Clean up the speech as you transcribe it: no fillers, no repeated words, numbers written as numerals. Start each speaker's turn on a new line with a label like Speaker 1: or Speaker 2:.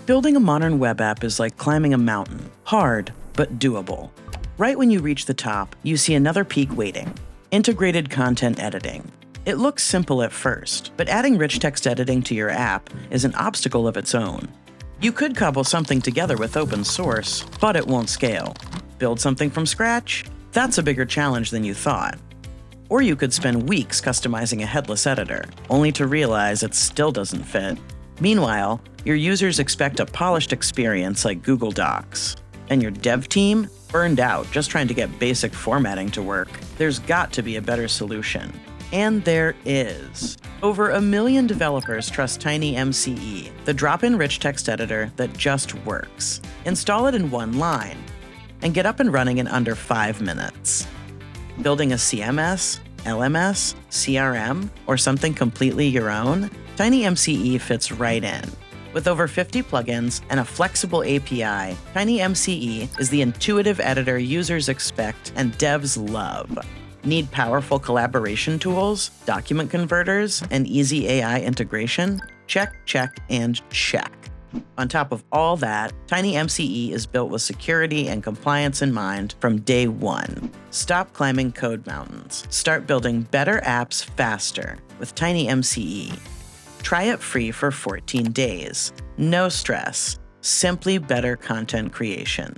Speaker 1: Building a modern web app is like climbing a mountain. Hard, but doable. Right when you reach the top, you see another peak waiting: integrated content editing. It looks simple at first, but adding rich text editing to your app is an obstacle of its own. You could cobble something together with open source, but it won't scale. Build something from scratch? That's a bigger challenge than you thought. Or you could spend weeks customizing a headless editor, only to realize it still doesn't fit. Meanwhile, your users expect a polished experience like Google Docs. And your dev team? Burned out just trying to get basic formatting to work. There's got to be a better solution. And there is. Over 1 million developers trust TinyMCE, the drop-in rich text editor that just works. Install it in one line, and get up and running in under 5 minutes. Building a CMS, LMS, CRM, or something completely your own? TinyMCE fits right in. With over 50 plugins and a flexible API, TinyMCE is the intuitive editor users expect and devs love. Need powerful collaboration tools, document converters, and easy AI integration? Check, check, and check. On top of all that, TinyMCE is built with security and compliance in mind from day one. Stop climbing code mountains. Start building better apps faster with TinyMCE. Try it free for 14 days. No stress. Simply better content creation.